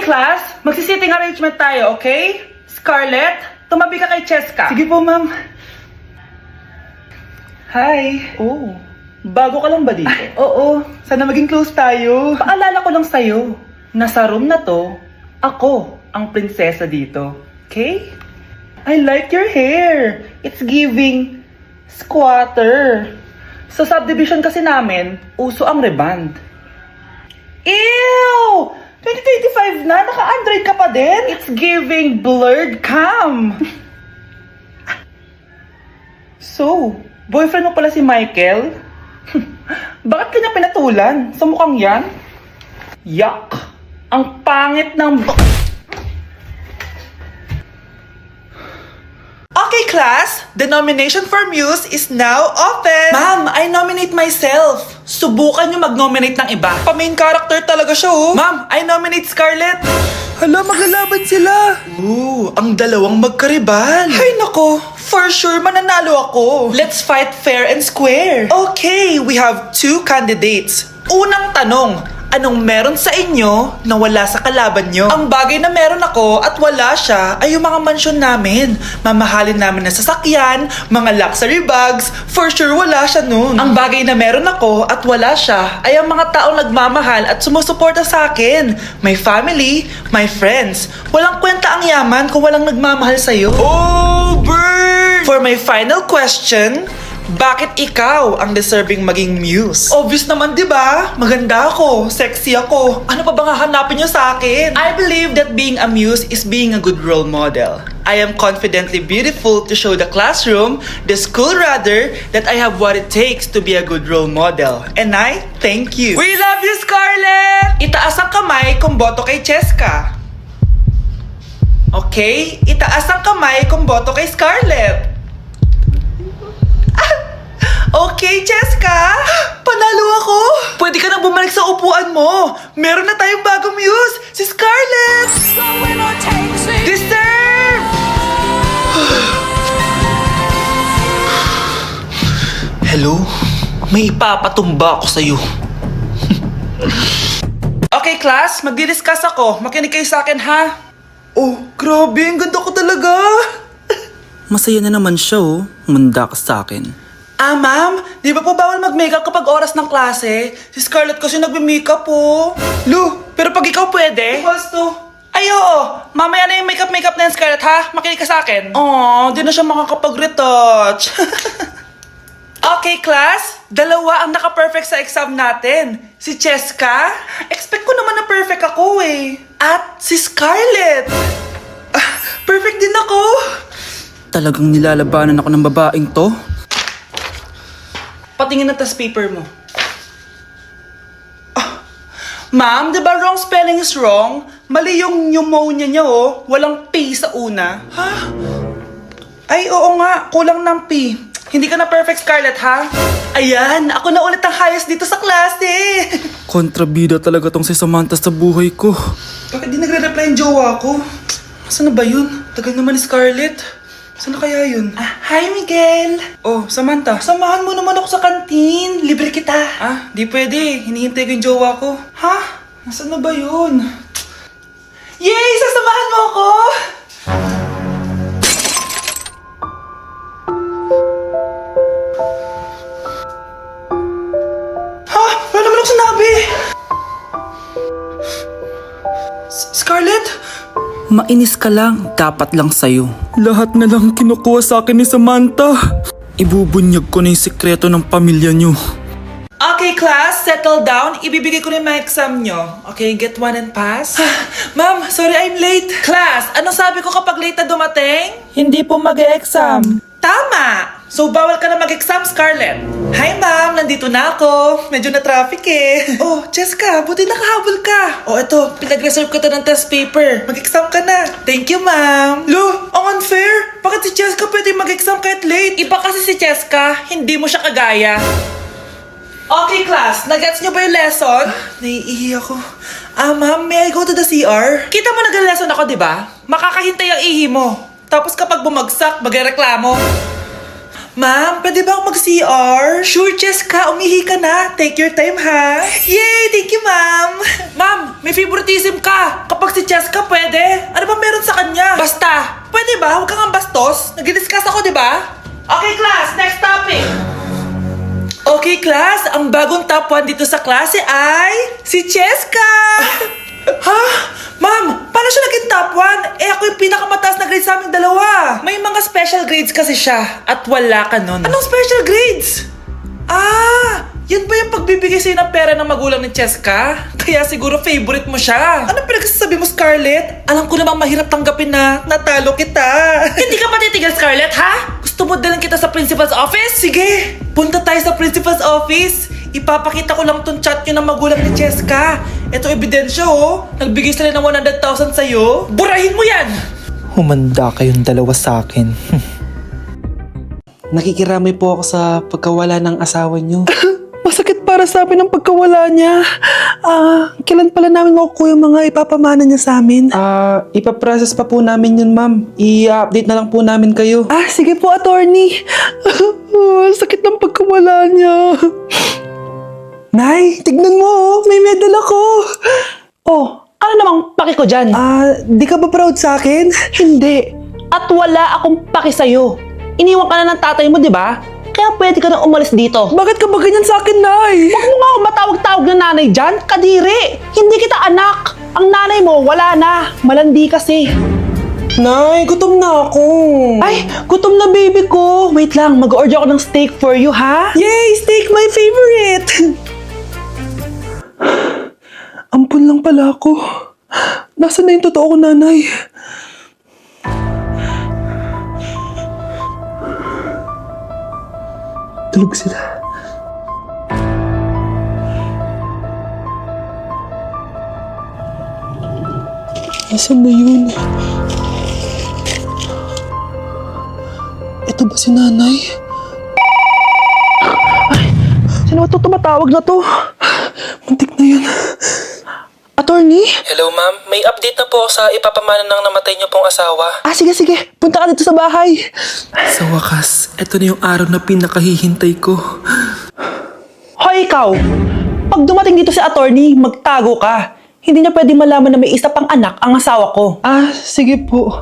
class, magsisitting arrangement tayo, okay? Scarlett, tumabi ka kay Cheska. Sige po, ma'am. Hi. Oh, bago ka lang ba dito? Oo, sana maging close tayo. Paalala ko lang sa'yo, nasa room na to, ako ang prinsesa dito. Okay? I like your hair. It's giving squatter. Sa subdivision kasi namin, uso ang reband. Ew! 2025 na, naka-Android ka pa din? It's giving blurred cam. So, boyfriend mo pala si Michael? Bakit kanya pinatulan? Sa mukhang yan? Yuck! Ang pangit ng... Okay, class, the nomination for Muse is now open. Ma'am, I nominate myself. Subukan nyo mag-nominate ng iba. Pa-main character talaga siya, oh. Ma'am, I nominate Scarlett. Hala, maglalaban sila. Ooh, ang dalawang magkaribal. Ay, nako. For sure, mananalo ako. Let's fight fair and square. Okay, we have 2 candidates. Unang tanong, anong meron sa inyo na wala sa kalaban nyo? Ang bagay na meron ako at wala siya ay yung mga mansyon namin. Mamahalin namin na sasakyan, mga luxury bags, for sure wala siya nun. Ang bagay na meron ako at wala siya ay ang mga taong nagmamahal at sumusuporta sa akin. My family, my friends. Walang kwenta ang yaman kung walang nagmamahal sa'yo. Oh, burn! For my final question, bakit ikaw ang deserving maging muse? Obvious naman, di ba? Maganda ako, sexy ako. Ano pa bang hahanapin niyo sa akin? I believe that being a muse is being a good role model. I am confidently beautiful to show the classroom, the school rather, that I have what it takes to be a good role model. And I thank you. We love you, Scarlett! Itaas ang kamay kung boto kay Cheska. Okay? Itaas ang kamay kung boto kay Scarlett. Okay, Cheska! Panalo ako! Pwede ka na bumalik sa upuan mo! Meron na tayong bagong muse! Si Scarlett! Deserve! Hello? May ipapatumba ako sa'yo. Okay, class. Magdi-discuss ako. Makinig kayo sa akin, ha? Oh, grabe. Ang ganda ko talaga. Masaya na naman siya, oh. Manda ka sa akin. Ma'am, di ba po bawal mag-makeup kapag oras ng klase? Si Scarlett kasi nagme-makeup po. Lu, pero pag ikaw pwede? Equals to. Ay, oo. Mamaya na yung makeup na yan, Scarlett, ha? Makinig ka sa akin. Aww, di na siya makakapag-retouch. Okay, class. 2 ang naka-perfect sa exam natin. Si Cheska. Expect ko naman na perfect ako, eh. At si Scarlett. Perfect din ako. Talagang nilalabanan ako ng babaeng to. Patingin na test paper mo. Ma'am, di ba wrong spelling is wrong? Mali yung pneumonia niya, oh. Walang P sa una. Ha? Ay, oo nga. Kulang ng P. Hindi ka na perfect, Scarlett, ha? Ayan, ako na ulit ang highest dito sa klase. Kontrabida talaga tong si Samantha sa buhay ko. Bakit di nagre-reply yung jowa ko? Saan na ba yun? Tagal naman ni Scarlett. Saan na kaya yun? Hi, Miguel! Oh, Samantha, samahan mo naman ako sa kantin. Libre kita. Di pwede. Hinihintay ko yung jowa ko. Ha? Nasaan na ba yun? Yay! Sasamahan mo ako! Ha? Wala naman ako sinabi! Scarlett? Mainis ka lang, dapat lang sa'yo. Lahat na lang kinukuha sa akin ni Samantha. Ibubunyag ko na yung sikreto ng pamilya niyo. Okay, class, settle down. Ibibigay ko na yung mga exam nyo. Okay, get 1 and pass. Ma'am, sorry I'm late. Class, ano sabi ko kapag late na dumating? Hindi po mag-e-exam. Tama! So, bawal ka na mag-exam, Scarlett. Hi, ma'am. Nandito na ako. Medyo na-traffic eh. Oh, Cheska, buti nakahabol ka. Oh, eto. Pinag-reserve ko to ng test paper. Mag-exam ka na. Thank you, ma'am. Lo, ang unfair. Bakit si Cheska pwede mag-exam kahit late? Iba kasi si Cheska. Hindi mo siya kagaya. Okay, class. Nag-gets nyo ba yung lesson? Naiihi ako. Ma'am, may I go to the CR? Kita mo nag-lesson ako, di ba? Makakahintay ang ihi mo. Tapos kapag bumagsak, magreklamo. Ma'am, pwede ba ako mag-CR? Sure, Cheska. Umihi ka na. Take your time, ha? Yay! Thank you, ma'am. Ma'am, may favoritism ka. Kapag si Cheska, pwede. Ano ba meron sa kanya? Basta. Pwede ba? Huwag kang bastos. Nag-discuss ako, di ba? Okay, class. Next topic. Okay, class. Ang bagong top 1 dito sa klase ay si Cheska. Ha? Ma'am, paano siya naging top 1? Eh ako yung pinakamataas na grade sa aming dalawa. May mga special grades kasi siya at wala ka nun. Anong special grades? Ah, yan ba yung pagbibigay sa'yo ng pera ng magulang ni Cheska? Kaya siguro favorite mo siya. Anong pinagsasabi mo, Scarlett? Alam ko namang mahirap tanggapin na natalo kita. Hindi ka patitigil, Scarlett, ha? Gusto mo dalhin kita sa principal's office? Sige, punta tayo sa principal's office. Ipapakita ko lang tong chat nyo ng magulang ni Cheska. Ito ebidensya, oh. Nagbigay sila ng 100,000 sa'yo. Burahin mo yan! Humanda kayong dalawa sa akin. Nakikiramay po ako sa pagkawala ng asawa niyo. Masakit para sa amin ang pagkawala niya. Kailan pala namin makukuha yung mga ipapamana niya sa amin? Ipaprocess pa po namin yun, ma'am. I-update na lang po namin kayo. Sige po, attorney. Sakit ng pagkawala niya. Nay, tignan mo, may medal ako. Ano namang paki ko dyan? Di ka ba proud sa akin? Hindi. At wala akong paki sa'yo. Iniwan ka na ng tatay mo, di ba? Kaya pwede ka na umalis dito. Bakit ka ba ganyan sa akin, Nay? Huwag mo nga ako matawag-tawag na nanay dyan. Kadiri. Hindi kita anak. Ang nanay mo, wala na. Malandi kasi. Nay, gutom na ako. Ay, gutom na baby ko. Wait lang, mag-order ako ng steak for you, ha? Yay, steak my favorite. Ampun lang pala ako. Nasaan na yung totoo ko, nanay? Tulog sila. Nasaan na yun? Ito ba si nanay? Sino ba ito tumatawag na to? Muntik na yun. Attorney? Hello, ma'am. May update na po sa ipapamana ng namatay niyo pong asawa. Sige. Punta ka dito sa bahay. Sa wakas, eto na yung araw na pinakahihintay ko. Hoy, ikaw! Pag dumating dito si attorney, magtago ka. Hindi niya pwede malaman na may isa pang anak ang asawa ko. Sige po.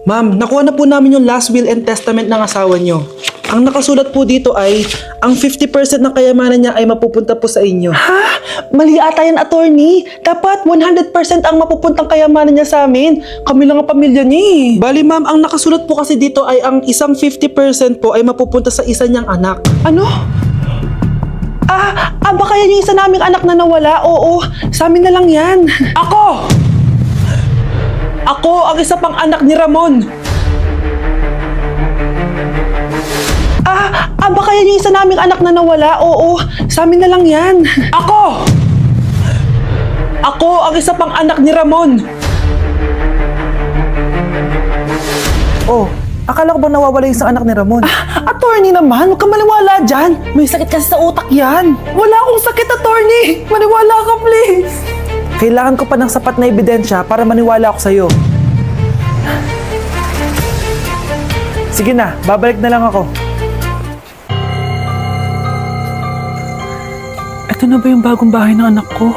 Ma'am, nakuha na po namin yung last will and testament ng asawa niyo. Ang nakasulat po dito ay, ang 50% ng kayamanan niya ay mapupunta po sa inyo. Mali ata yan, attorney. Dapat 100% ang mapupuntang kayamanan niya sa amin. Kami lang ang pamilya niya eh. Bali ma'am, ang nakasulat po kasi dito ay ang isang 50% po ay mapupunta sa isa niyang anak. Ano? Baka yan yung isa naming anak na nawala? Oo, sa amin na lang yan. Ako! Ako ang isa pang anak ni Ramon. Baka yan yung isa naming anak na nawala? Oo, sa amin na lang yan. Ako! Ako ang isa pang anak ni Ramon. Akala ko ba nawawala yung isang anak ni Ramon? Attorney naman, huwag ka maniwala dyan. May sakit kasi sa utak yan. Wala akong sakit, attorney! Maniwala ka, please! Kailangan ko pa ng sapat na ebidensya para maniwala ako sa'yo. Sige na, babalik na lang ako. Ito na ba yung bagong bahay ng anak ko?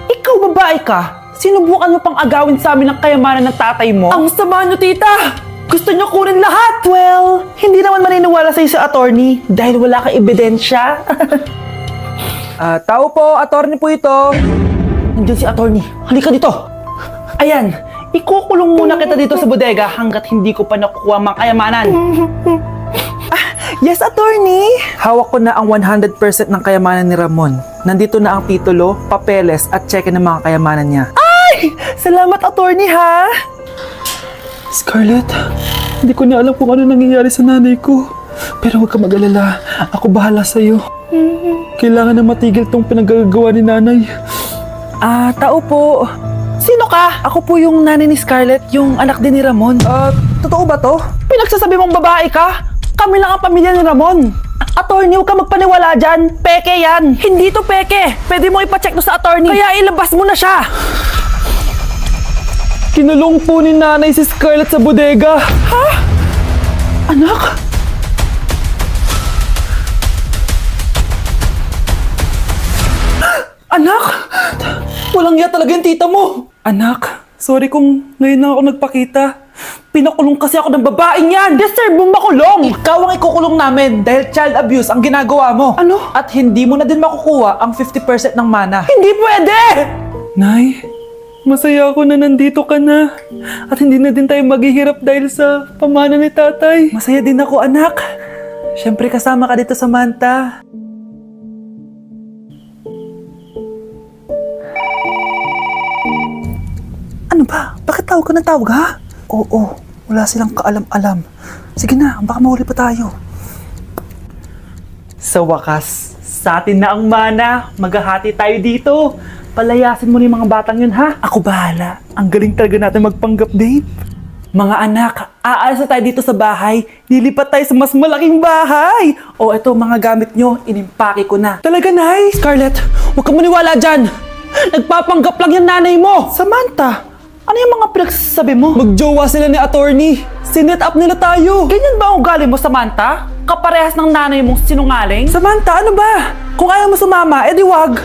Ikaw babae ka? Sinubukan mo pang agawin sa amin ang kayamanan ng tatay mo? Ang sama nyo, tita! Gusto niyo kunin lahat? Well, hindi naman maniniwala sa'yo sa attorney dahil wala kang ebidensya. Tao po, attorney po ito. Nandiyan si attorney. Halika dito. Ayan, ikukulong muna kita dito sa bodega hanggat hindi ko pa nakukuha ang kayamanan. Yes, attorney! Hawak ko na ang 100% ng kayamanan ni Ramon. Nandito na ang titulo, papeles at cheque ng mga kayamanan niya. Salamat, attorney, ha? Scarlett, hindi ko na alam kung ano nangyayari sa nanay ko. Pero huwag ka mag-alala. Ako bahala sa'yo. Kailangan na matigil tong pinagagawa ni nanay. Tao po. Sino ka? Ako po yung nanay ni Scarlett, yung anak din ni Ramon. Totoo ba to? Pinagsasabi mong babae ka? Kami lang ang pamilya ni Ramon. Attorney, huwag ka magpaniwala dyan. Peke yan. Hindi to peke. Pwede mo ipacheck to sa attorney. Kaya ilabas mo na siya. Kinulong po ni nanay si Scarlett sa bodega. Ha? Anak? Anak? Walang iya talaga yung tita mo. Anak, sorry kung ngayon na ako nagpakita. Pinakulong kasi ako ng babaeng yan. Deserve mong makulong! Ikaw ang ikukulong namin dahil child abuse ang ginagawa mo. Ano? At hindi mo na din makukuha ang 50% ng mana. Hindi pwede! Nay, masaya ako na nandito ka na. At hindi na din tayo maghihirap dahil sa pamana ni tatay. Masaya din ako, anak. Siyempre kasama ka dito sa Manta. Ano ba? Bakit tawag ka ng tawag, ha? Oo, wala silang kaalam-alam. Sige na, baka mahuli pa tayo. Sa wakas, sa atin na ang mana. Maghahati tayo dito. Palayasin mo na yung mga batang yun, ha? Ako bahala. Ang galing talaga natin magpanggap, Dave. Mga anak, aalis na tayo dito sa bahay. Nilipat tayo sa mas malaking bahay. O eto, mga gamit nyo, inimpake ko na. Talaga, Nay? Scarlett, huwag ka maniwala dyan. Nagpapanggap lang yung nanay mo. Samantha, ano yung mga pinagsasabi mo? Magjowa sila ni attorney. Sinet up nila tayo. Ganyan ba ang ugali mo, Samantha? Kaparehas ng nanay mong sinungaling? Samantha, ano ba? Kung ayaw mo sumama, edi wag.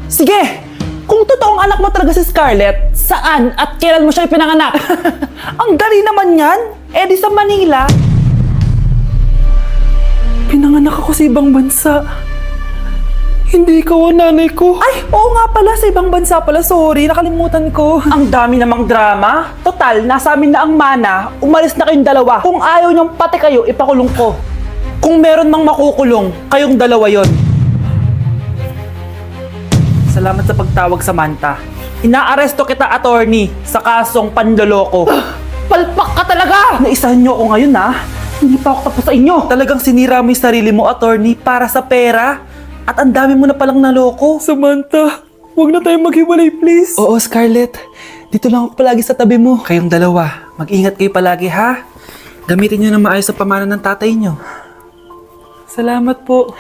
Sige! Kung totoong anak mo talaga si Scarlett, saan at kailan mo siya ipinanganak? Ang dali naman yan! Eh di sa Manila. Pinanganak ako sa ibang bansa. Hindi ikaw ang nanay ko. Ay, oo nga pala, sa ibang bansa pala. Sorry, nakalimutan ko. Ang dami namang drama. Total, nasa amin na ang mana. Umalis na kayong dalawa. Kung ayaw niyong pati kayo, ipakulong ko. Kung meron mang makukulong, kayong dalawa yon. Salamat sa pagtawag, Samantha. Inaaresto kita, attorney, sa kasong panloloko. Palpak ka talaga! Naisahan niyo ako ngayon, ha? Hindi pa ako tapos sa inyo. Talagang sinira mo yung sarili mo, attorney, para sa pera. At ang dami mo na palang naloko. Samantha, wag na tayo maghiwalay, please. Oo, Scarlett. Dito lang ako palagi sa tabi mo. Kayong dalawa, mag-ingat kayo palagi, ha? Gamitin niyo na maayos sa pamana ng tatay niyo. Salamat po.